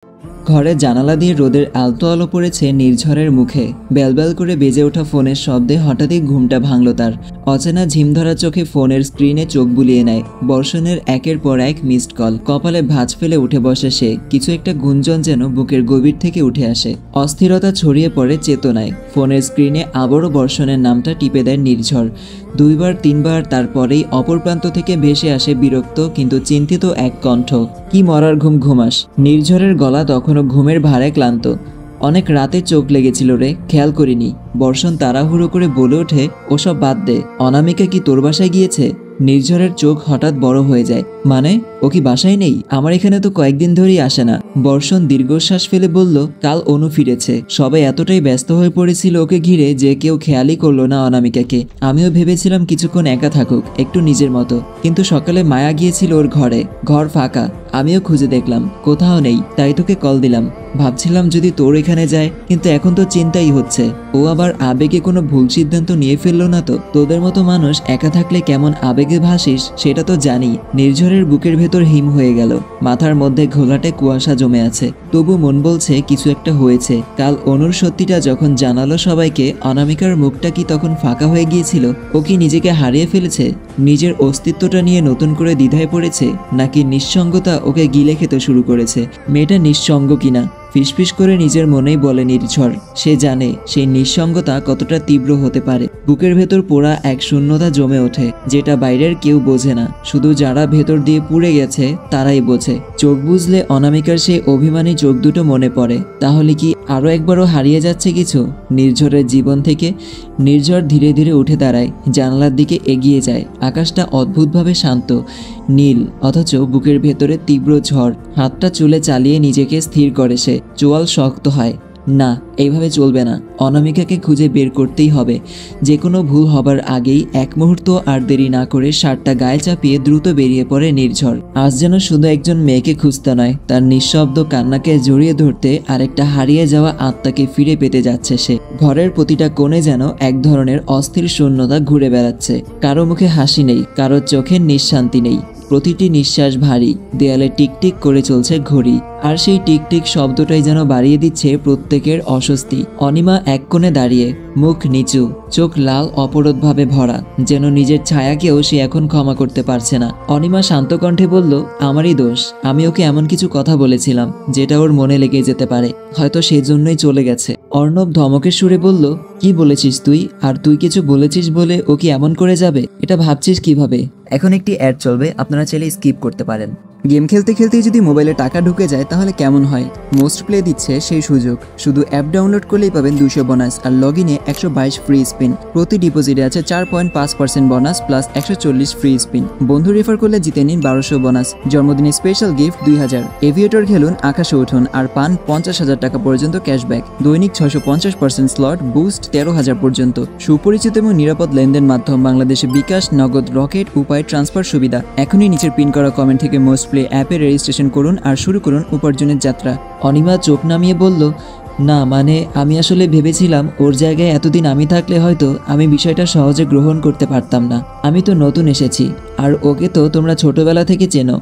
ঘরের জানালা দিয়ে রোদের আলতো আলো পড়েছে নির্ঝরের মুখে। বেলবেল করে বেজে ওঠা ফোনের শব্দে হঠাৎই ঘুমটা ভাঙল তার। অচেনা ঝিমধরা চোখে ফোনের স্ক্রিনে চোখ বুলিয়ে নেয়। বর্ষণের একের পর এক মিসড কল। কপালে ভাঁজ ফেলে উঠে বসে সে। কিছু একটা গুঞ্জন যেন বুকের গভীর থেকে উঠে আসে। অস্থিরতা ছড়িয়ে পড়ে চেতনায়। ফোনের স্ক্রিনে আবারও বর্ষণের নামটা টিপে দেয় নির্ঝর। দুইবার তিনবার, তারপরেই অপর প্রান্ত থেকে ভেসে আসে বিরক্ত কিন্তু চিন্তিত এক কণ্ঠ। কি মরার ঘুম ঘুমাস? নির্ঝরের গলা তখনও ঘুমের ভারে ক্লান্ত। অনেক রাতে চোখ লেগেছিল রে, খেয়াল করিনি। বর্ষণ তাড়াহুড়ো করে বলে ওঠে, ওসব বাদ দে। অনামিকা কি তোর বাসায় গিয়েছে? নির্ঝরের চোখ হঠাৎ বড় হয়ে যায়। মানে, ও কি বাসায় নেই? আমার এখানে তো কয়েকদিন ধরেই আসে না। বর্ষণ দীর্ঘশ্বাস ফেলে বলল, কাল অনু ফিরেছে। সবাই এতটাই ব্যস্ত হয়ে পড়েছিল ওকে ঘিরে যে কেউ খেয়ালই করলো না অনামিকাকে। আমিও ভেবেছিলাম কিছুক্ষণ একা থাকুক, একটু নিজের মতো। কিন্তু সকালে মায়া গিয়েছিল ওর ঘরে। ঘর ফাঁকা। আমিও খুঁজে দেখলাম, কোথাও নেই। তাই তোকে কল দিলাম। ভাবছিলাম যদি তোর এখানে যায়, কিন্তু এখন তো চিন্তাই হচ্ছে ও আবার আবেগে কোনো ভুল সিদ্ধান্ত নিয়ে ফেললো না তো। তোদের মতো মানুষ একা থাকলে কেমন আবেগে ভাসিস সেটা তো জানি। নির্ঝরের বুকের ভেতর হিম হয়ে গেল। মাথার মধ্যে ঘোলাটে কুয়াশা জমে আছে। তবু মন বলছে কিছু একটা হয়েছে। কাল অনুর সত্যিটা যখন জানালো সবাইকে, অনামিকার মুখটা কি তখন ফাঁকা হয়ে গিয়েছিল? ও কি নিজেকে হারিয়ে ফেলেছে? নিজের অস্তিত্বটা নিয়ে নতুন করে দ্বিধায় পড়েছে? নাকি নিঃসঙ্গতা ওকে গিলে খেতে শুরু করেছে? মেয়েটা নিঃসঙ্গ কিনা ফিসফিস করে নিজের মনেই বলে নির্ঝর। সে জানে সেই নিঃসঙ্গতা কতটা তীব্র হতে পারে। বুকের ভেতর পোড়া এক শূন্যতা জমে ওঠে, যেটা বাইরের কেউ বোঝে না। শুধু যারা ভেতর দিয়ে পুড়ে গেছে তারাই বোঝে। চোখ বুঝলে অনামিকার সেই অভিমানী চোখ দুটো মনে পড়ে। তাহলে কি আরও একবারও হারিয়ে যাচ্ছে কিছু নির্ঝরের জীবন থেকে? নির্ঝর ধীরে ধীরে উঠে দাঁড়ায়, জানালার দিকে এগিয়ে যায়। আকাশটা অদ্ভুতভাবে শান্ত, নীল, অথচ বুকের ভেতরে তীব্র ঝড়। হাতটা চুলে চালিয়ে নিজেকে স্থির করে সে। চোয়াল শক্ত হয়। না, এইভাবে চলবে না। অনামিকাকে খুঁজে বের করতেই হবে। যে কোনো ভুল হবার আগেই এক মুহূর্ত আর দেরি না করে শার্টটা গায়ে চাপিয়ে দ্রুত বেরিয়ে পড়ে নির্ঝর। আজ যেন শুধু একজন মেয়েকে খুঁজতে নয়, তার নিঃশব্দ কান্নাকে জড়িয়ে ধরতে আরেকটা হারিয়ে যাওয়া আত্মাকে ফিরে পেতে যাচ্ছে সে। ঘরের প্রতিটা কোণে যেন এক ধরনের অস্থির শূন্যতা ঘুরে বেড়াচ্ছে। কারো মুখে হাসি নেই, কারো চোখে নিঃশান্তি নেই। প্রতিটি নিঃশ্বাস ভারী। দেয়ালে টিকটিক করে চলছে ঘড়ি, আর সেই টিকটিক শব্দটাই যেন বাড়িয়ে দিচ্ছে প্রত্যেকের অস্বস্তি। অনিমা এক কোণে দাঁড়িয়ে, মুখ নিচু, চোখ লাল অপরাধভাবে ভরা, যেন নিজের ছায়াকেও সে এখন ক্ষমা করতে পারছে না। অনিমা শান্ত কণ্ঠে বলল, আমারই দোষ। আমি ওকে এমন কিছু কথা বলেছিলাম যেটা ওর মনে লেগে যেতে পারে। হয়তো সেই জন্যই চলে গেছে। অর্ণব ধমকের সুরে বলল, কি বলেছিস তুই? আর তুই কিছু বলেছিস বলে ও কি এমন করে যাবে? এটা ভাবছিস কিভাবে? এখন একটি অ্যাড চলবে, আপনারা চাইলে স্কিপ করতে পারেন। গেম খেলতে খেলতেই যদি মোবাইলে টাকা ঢুকে যায় তাহলে কেমন হয়? মোস্ট প্লে দিচ্ছে সেই সুযোগ। শুধু অ্যাপ ডাউনলোড করলেই পাবেন 200 বোনাস আর লগ ইনে 122 ফ্রি স্পিন। প্রতি ডিপোজিটে আছে 4.5% বোনাস প্লাস 140 ফ্রি স্পিন। বন্ধু রেফার করলে জিতে নিন 1200 বোনাস। জন্মদিনে স্পেশাল গিফট 2000। এভিয়েটর খেলুন, আকাশে উঠুন আর পান 50,000 টাকা পর্যন্ত ক্যাশব্যাক। দৈনিক 650% স্লট, বুস্ট 13,000 পর্যন্ত। সুপরিচিত এবং নিরাপদ লেনদেন মাধ্যম বাংলাদেশে বিকাশ, নগদ, রকেট, উপায়, ট্রান্সফার সুবিধা। এখনই নিচের পিন করা কমেন্ট থেকে মোস্ট প্লে অ্যাপে রেজিস্ট্রেশন করুন আর শুরু করুন উপার্জনের যাত্রা। অনিমা চোখ নামিয়ে বলল, না মানে আমি আসলে ভেবেছিলাম ওর জায়গায় এতদিন আমি থাকলে হয়তো আমি বিষয়টা সহজে গ্রহণ করতে পারতাম না। আমি তো নতুন এসেছি, আর ওকে তো তোমরা ছোটবেলা থেকে চেনো,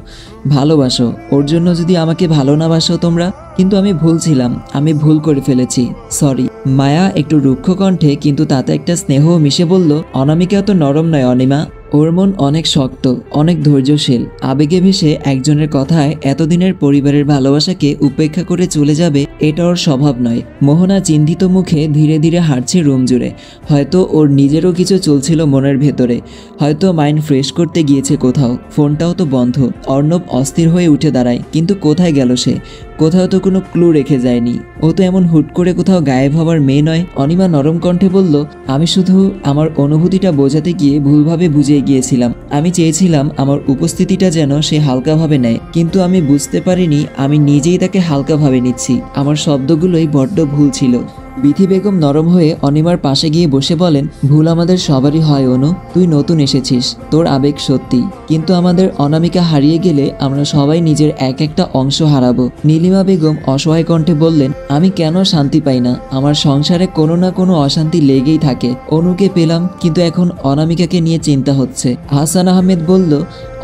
ভালোবাসো। ওর জন্য যদি আমাকে ভালো না বাসো তোমরা, কিন্তু আমি ভুল ছিলাম, আমি ভুল করে ফেলেছি, সরি। মায়া একটু রুক্ষ কণ্ঠে কিন্তু তাতে একটা স্নেহ মিশে বলল, অনামিকা তো নরম নয় অনিমা। ওর মন অনেক শক্ত, অনেক ধৈর্যশীল। আবেগে ভেসে একজনের কথায় এতদিনের পরিবারের ভালোবাসাকে উপেক্ষা করে চলে যাবে, এটা ওর স্বভাব নয়। মোহনা চিন্তিত মুখে ধীরে ধীরে হাঁটছে রুম জুড়ে। হয়তো ওর নিজেরও কিছু চলছিল মনের ভেতরে, হয়তো মাইন্ড ফ্রেশ করতে গিয়েছে কোথাও। ফোনটাও তো বন্ধ। অর্ণব অস্থির হয়ে উঠে দাঁড়ায়, কিন্তু কোথায় গেল সে? কোথাও তো কোনো ক্লু রেখে যায়নি। ও তো এমন হুট করে কোথাও গায়েব হবার মেয়ে নয়। অনিমা নরম কণ্ঠে বলল, আমি শুধু আমার অনুভূতিটা বোঝাতে গিয়ে ভুলভাবে বুঝিয়ে গিয়েছিলাম। আমি চেয়েছিলাম আমার উপস্থিতিটা যেন সে হালকাভাবে নেয়, কিন্তু আমি বুঝতে পারিনি আমি নিজেই তাকে হালকাভাবে নিচ্ছি। আমার শব্দগুলোই বড্ড ভুল ছিল। বিথি বেগম নরম হয়ে অনিমার পাশে গিয়ে বসে বলেন, ভুল আমাদের সবারই হয় অনু। তুই নতুন এসেছিস, তোর আবেগ সত্যি, কিন্তু আমাদের অনামিকা হারিয়ে গেলে আমরা সবাই নিজের এক একটা অংশ হারাবো। নীলিমা বেগম অসহায় কণ্ঠে বললেন, আমি কেন শান্তি পাই না? আমার সংসারে কোনো না কোনো অশান্তি লেগেই থাকে। অনুকে পেলাম, কিন্তু এখন অনামিকাকে নিয়ে চিন্তা হচ্ছে। হাসান আহমেদ বলল,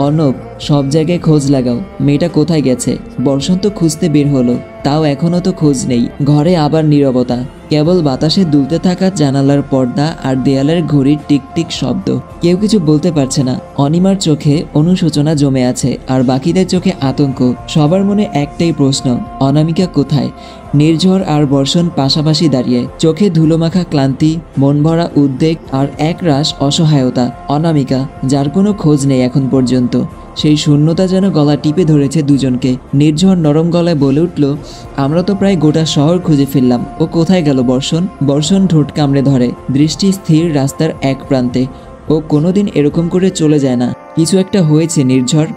অর্ণব, সব জায়গায় খোঁজ লাগাও, মেয়েটা কোথায় গেছে। বর্ষণ তো খুঁজতে বের হলো, তাও এখনও তো খোঁজ নেই। ঘরে আবার নীরবতা, কেবল বাতাসে দুলতে থাকা জানালার পর্দা আর দেয়ালের ঘড়ির টিকটিক শব্দ। কেউ কিছু বলতে পারছে না। অনিমার চোখে অনুশোচনা জমে আছে, আর বাকিদের চোখে আতঙ্ক। সবার মনে একটাই প্রশ্ন, অনামিকা কোথায়। নির্ঝর আর বর্ষণ পাশাপাশি দাঁড়িয়ে, চোখে ধুলোমাখা ক্লান্তি, মন ভরা উদ্বেগ আর একরাশ অসহায়তা। অনামিকা, যার কোনো খোঁজ নেই এখন পর্যন্ত। সেই শূন্যতা যেন গলা টিপে ধরেছে দুজনকে। নির্ঝর নরম গলায় বলে উঠল, আমরা তো প্রায় গোটা শহর খুঁজে ফেললাম, ও কোথায় গেল বর্ষণ। বর্ষণ ঠোঁট কামড়ে ধরে, দৃষ্টি স্থির রাস্তার এক প্রান্তে। ও কোনোদিন এরকম করে চলে যায় না। কিছু একটা হয়েছে নির্ঝর।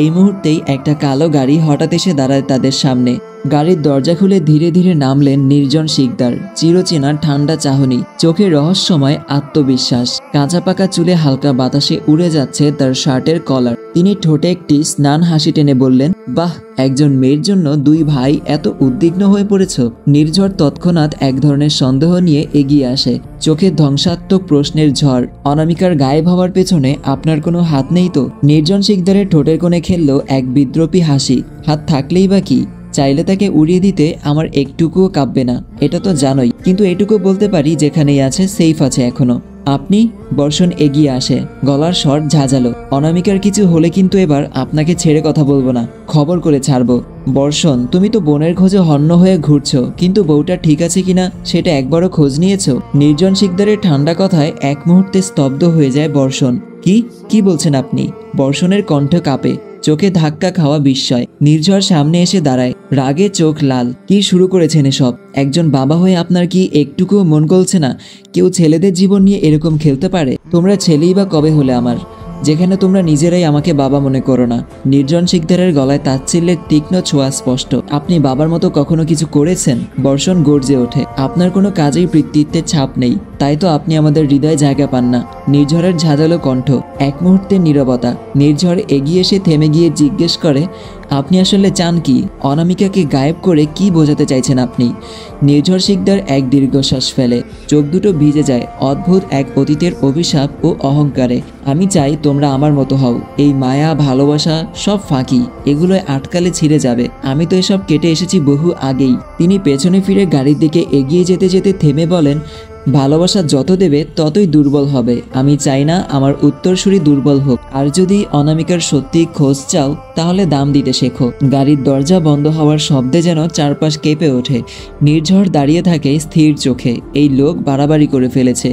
এই মুহূর্তেই একটা কালো গাড়ি হঠাৎ এসে দাঁড়ায় তাদের সামনে। গাড়ির দরজা খুলে ধীরে ধীরে নামলেন নির্জন শিকদার। চিরচেনা ঠান্ডা চাহনি, চোখে রহস্যময় আত্মবিশ্বাস। কাঁচা পাকা চুলে হালকা বাতাসে উড়ে যাচ্ছে তার শার্টের কলার। তিনি ঠোঁটে একটি স্নান হাসি টেনে বললেন, বাহ, একজন মেয়ের জন্য দুই ভাই এত উদ্বিগ্ন হয়ে পড়েছ। নির্ঝর তৎক্ষণাৎ এক ধরনের সন্দেহ নিয়ে এগিয়ে আসে, চোখে ধ্বংসাত্মক প্রশ্নের ঝড়। অনামিকার গায়েব হওয়ার পেছনে আপনার কোনো হাত নেই তো। নির্জন শিকদারের ঠোঁটের কোণে খেললো এক বিদ্রোপী হাসি। হাত থাকলেই বা কি, চাইলে তাকে উড়িয়ে দিতে আমার একটুকুও কাঁপবে না, এটা তো জানোই। কিন্তু এটুকু বলতে পারি, যেখানেই আছে সেফ আছে এখনো। আপনি। বর্ষণ এগিয়ে আসে, গলার স্বর ঝাঁঝালো। অনামিকার কিছু হলে কিন্তু এবার আপনাকে ছেড়ে কথা বলবো না, খবর করে ছাড়বো। বর্ষণ, তুমি তো বোনের খোঁজে হন্য হয়ে ঘুরছো, কিন্তু বউটা ঠিক আছে কিনা সেটা একবারও খোঁজ নিয়েছো। নির্জন শিকদারের ঠান্ডা কথায় এক মুহূর্তে স্তব্ধ হয়ে যায় বর্ষণ। কি বলছেন আপনি। বর্ষণের কণ্ঠ কাঁপে, চোখে ধাক্কা খাওয়া বিস্ময়। নির্ঝর সামনে এসে দাঁড়ায়, রাগে চোখ লাল। কি শুরু করেছেন এসব। একজন বাবা হয়ে আপনার কি একটুকুও মন গলছে না? কেউ ছেলেদের জীবন নিয়ে এরকম খেলতে পারে? তোমরা ছেলেই বা কবে হলে আমার, যেখানে তোমরা নিজেরাই আমাকে বাবা মনে করো না। নির্জন শিকদারের গলায় তাচ্ছিল্যের তীক্ষ্ণ ছোঁয়া স্পষ্ট। আপনি বাবার মতো কখনো কিছু করেছেন? বর্ষণ গর্জে ওঠে, আপনার কোনো কাজেই পিতৃত্বের ছাপ নেই, তাই তো আপনি আমাদের হৃদয়ে জায়গা পান না। নির্ঝরের ঝাঁঝালো কণ্ঠ, এক মুহূর্তের নীরবতা। নির্ঝর এগিয়ে এসে থেমে গিয়ে জিজ্ঞেস করে, আপনি আসলে চান কি? অনামিকাকে গায়েব করে কি বোঝাতে চাইছেন আপনি? নির্ঝর শিকদার এক দীর্ঘশ্বাস ফেলে, চোখ দুটো ভিজে যায় অদ্ভুত এক অতীতের অভিশাপ ও অহংকারে। আমি চাই তোমরা আমার মতো হও। এই মায়া ভালোবাসা সব ফাঁকি, এগুলোয় আটকালে ছিঁড়ে যাবে। আমি তো এসব কেটে এসেছি বহু আগেই। তিনি পেছনে ফিরে গাড়ির দিকে এগিয়ে যেতে যেতে থেমে বলেন, ভালোবাসা যত দেবে ততই দুর্বল হবে। আমি চাই না আমার উত্তরসূরি দুর্বল হোক। আর যদি অনামিকার সত্যি খোঁজ চাও, তাহলে দাম দিতে শেখো। গাড়ির দরজা বন্ধ হওয়ার শব্দে যেন চারপাশ কেঁপে ওঠে। নির্ঝর দাঁড়িয়ে থাকে স্থির চোখে। এই লোক বাড়াবাড়ি করে ফেলেছে।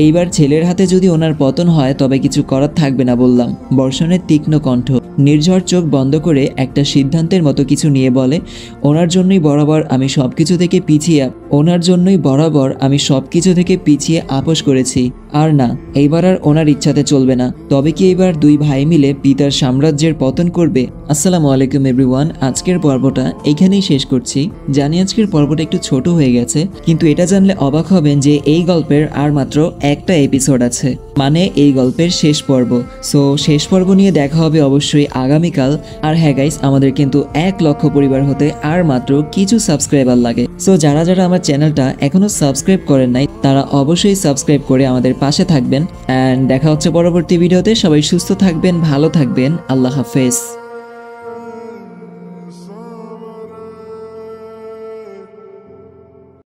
এইবার ছেলের হাতে যদি ওনার পতন হয়, তবে কিছু করার থাকবে না বললাম। বর্ষণের তীক্ষ্ণ কণ্ঠ। নির্ঝর চোখ বন্ধ করে একটা সিদ্ধান্তের মতো কিছু নিয়ে বলে, ওনার জন্যই বরাবর আমি সবকিছু থেকে পিছিয়ে আপোষ করেছি। আর না, এইবার আর ওনার ইচ্ছাতে চলবে না। তবে কি এইবার দুই ভাই মিলে পিতার সাম্রাজ্যের পতন করবে? আসসালামু আলাইকুম এভরিওয়ান, আজকের পর্বটা এখানেই শেষ করছি। জানি আজকের পর্বটা একটু ছোট হয়ে গেছে, কিন্তু এটা জানলে অবাক হবেন যে এই গল্পের আর মাত্র একটা এপিসোড আছে, মানে এই গল্পের শেষ পর্ব। সো শেষ পর্ব নিয়ে দেখা হবে অবশ্যই আগামীকাল। আর হ্যাঁ গাইস, আমাদের কিন্তু 1 লক্ষ পরিবার হতে আর মাত্র কিছু সাবস্ক্রাইবার লাগে। সো যারা যারা আমার চ্যানেলটা এখনো সাবস্ক্রাইব করেন নাই, তারা অবশ্যই সাবস্ক্রাইব করে আমাদের পাশে থাকবেন। অ্যান্ড দেখা হচ্ছে পরবর্তী ভিডিওতে। সবাই সুস্থ থাকবেন, ভালো থাকবেন। আল্লাহ হাফেজ।